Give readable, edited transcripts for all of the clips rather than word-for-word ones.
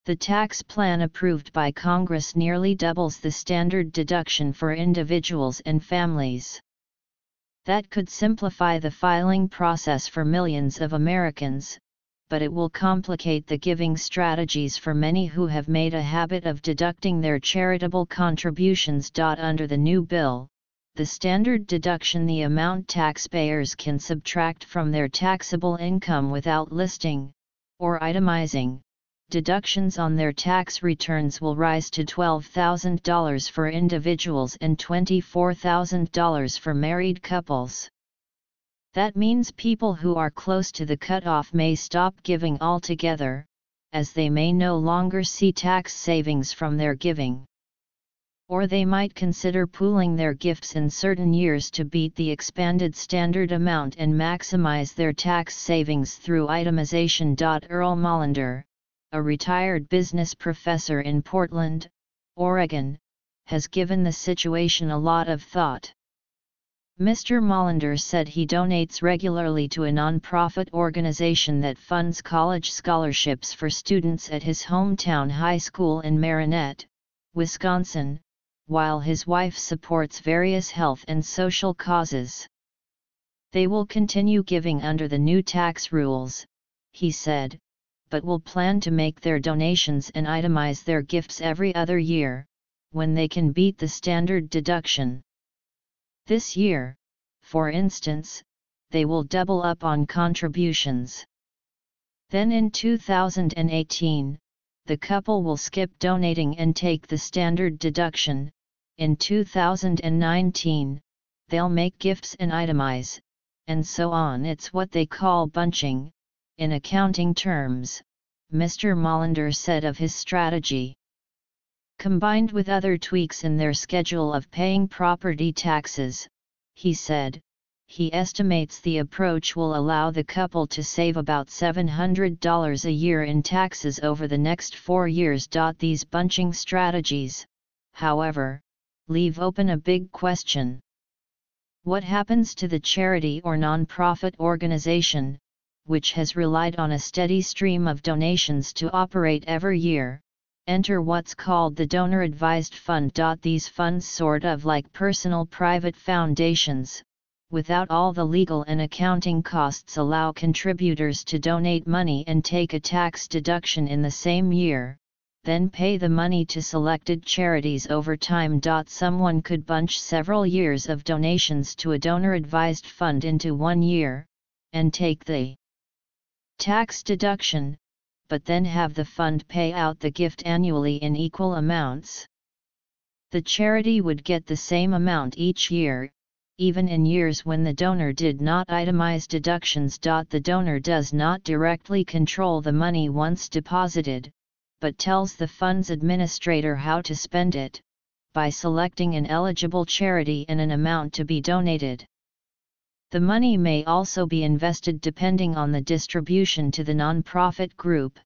The tax plan approved by Congress nearly doubles the standard deduction for individuals and families. That could simplify the filing process for millions of Americans, but it will complicate the giving strategies for many who have made a habit of deducting their charitable contributions. Under the new bill, the standard deduction, the amount taxpayers can subtract from their taxable income without listing or itemizing deductions on their tax returns, will rise to $12,000 for individuals and $24,000 for married couples. That means people who are close to the cutoff may stop giving altogether, as they may no longer see tax savings from their giving. Or they might consider pooling their gifts in certain years to beat the expanded standard amount and maximize their tax savings through itemization. Earl Molander, a retired business professor in Portland, Oregon, has given the situation a lot of thought. Mr. Molander said he donates regularly to a nonprofit organization that funds college scholarships for students at his hometown high school in Marinette, Wisconsin, while his wife supports various health and social causes. They will continue giving under the new tax rules, he said, but will plan to make their donations and itemize their gifts every other year, when they can beat the standard deduction. This year, for instance, they will double up on contributions. Then in 2018, the couple will skip donating and take the standard deduction. In 2019, they'll make gifts and itemize, and so on. It's what they call bunching, in accounting terms, Mr. Molander said of his strategy. Combined with other tweaks in their schedule of paying property taxes, he said, he estimates the approach will allow the couple to save about $700 a year in taxes over the next 4 years. These bunching strategies, however, leave open a big question. What happens to the charity or nonprofit organization, which has relied on a steady stream of donations to operate every year? Enter what's called the donor-advised fund. These funds, sort of like personal private foundations, without all the legal and accounting costs, allow contributors to donate money and take a tax deduction in the same year, then pay the money to selected charities over time. Someone could bunch several years of donations to a donor-advised fund into 1 year, and take the tax deduction, but then have the fund pay out the gift annually in equal amounts. The charity would get the same amount each year, even in years when the donor did not itemize deductions. The donor does not directly control the money once deposited, but tells the fund's administrator how to spend it, by selecting an eligible charity and an amount to be donated. The money may also be invested depending on the distribution to the nonprofit group,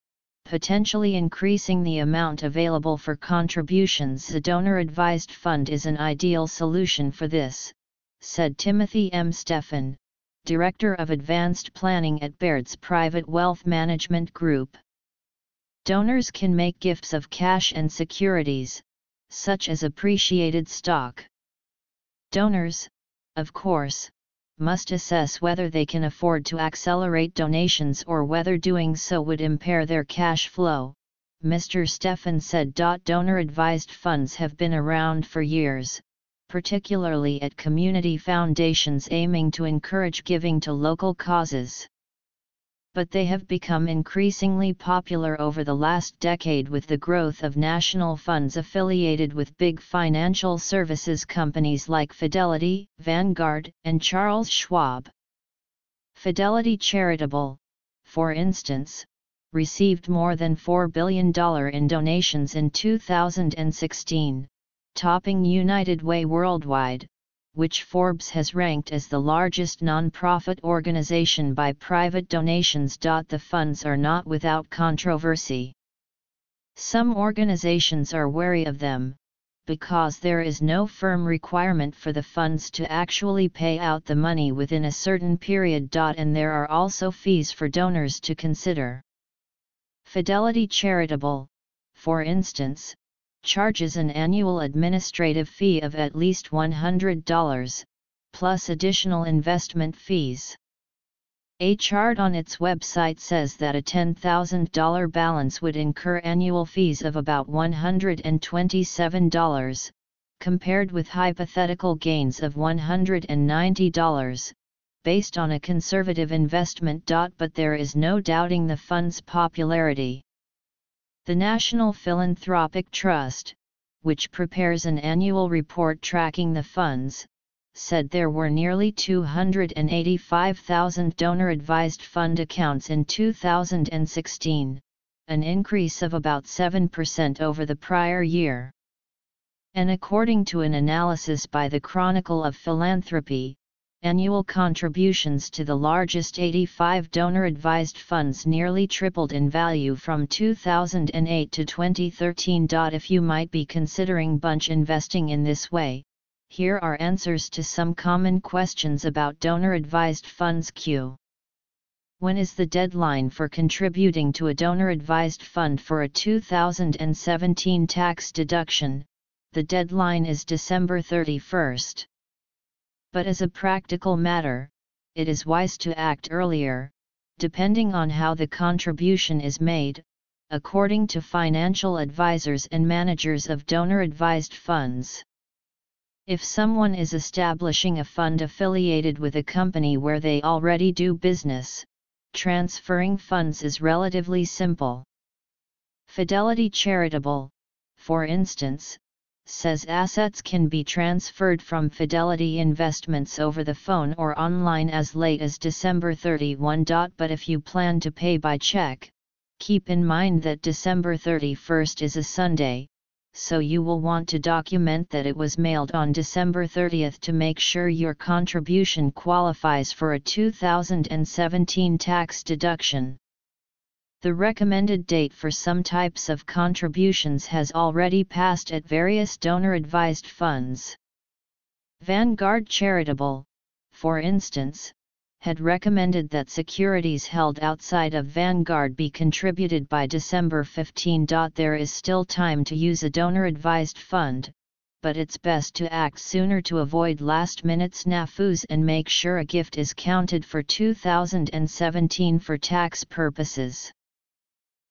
potentially increasing the amount available for contributions. A donor-advised fund is an ideal solution for this, said Timothy M. Stephan, Director of Advanced Planning at Baird's Private Wealth Management Group. Donors can make gifts of cash and securities, such as appreciated stock. Donors, of course, must assess whether they can afford to accelerate donations or whether doing so would impair their cash flow, Mr. Stephan said. Donor-advised funds have been around for years, particularly at community foundations aiming to encourage giving to local causes. But they have become increasingly popular over the last decade with the growth of national funds affiliated with big financial services companies like Fidelity, Vanguard, and Charles Schwab. Fidelity Charitable, for instance, received more than $4 billion in donations in 2016, topping United Way worldwide, which Forbes has ranked as the largest nonprofit organization by private donations. The funds are not without controversy. Some organizations are wary of them, because there is no firm requirement for the funds to actually pay out the money within a certain period. And there are also fees for donors to consider. Fidelity Charitable, for instance, charges an annual administrative fee of at least $100, plus additional investment fees. A chart on its website says that a $10,000 balance would incur annual fees of about $127, compared with hypothetical gains of $190, based on a conservative investment. But there is no doubting the fund's popularity. The National Philanthropic Trust, which prepares an annual report tracking the funds, said there were nearly 285,000 donor-advised fund accounts in 2016, an increase of about 7% over the prior year. And according to an analysis by the Chronicle of Philanthropy, annual contributions to the largest 85 donor-advised funds nearly tripled in value from 2008 to 2013. If you might be considering bunch investing in this way, here are answers to some common questions about donor-advised funds. Q. When is the deadline for contributing to a donor-advised fund for a 2017 tax deduction? The deadline is December 31st. But as a practical matter, it is wise to act earlier, depending on how the contribution is made, according to financial advisors and managers of donor-advised funds. If someone is establishing a fund affiliated with a company where they already do business, transferring funds is relatively simple. Fidelity Charitable, for instance, says assets can be transferred from Fidelity Investments over the phone or online as late as December 31. But if you plan to pay by check, keep in mind that December 31st is a Sunday, so you will want to document that it was mailed on December 30th to make sure your contribution qualifies for a 2017 tax deduction. The recommended date for some types of contributions has already passed at various donor-advised funds. Vanguard Charitable, for instance, had recommended that securities held outside of Vanguard be contributed by December 15. There is still time to use a donor-advised fund, but it's best to act sooner to avoid last-minute snafus and make sure a gift is counted for 2017 for tax purposes.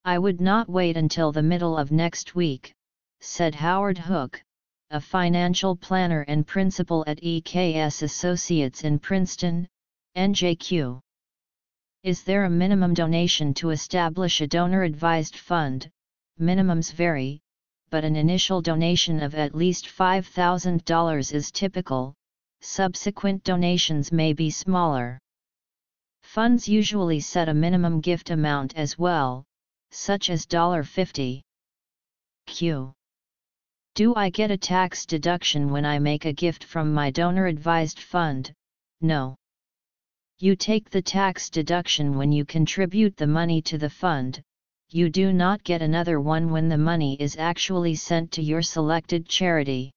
I would not wait until the middle of next week, said Howard Hook, a financial planner and principal at EKS Associates in Princeton, NJQ. Is there a minimum donation to establish a donor-advised fund? Minimums vary, but an initial donation of at least $5,000 is typical. Subsequent donations may be smaller. Funds usually set a minimum gift amount as well, such as $50. Q. Do I get a tax deduction when I make a gift from my donor-advised fund? No. You take the tax deduction when you contribute the money to the fund. You do not get another one when the money is actually sent to your selected charity.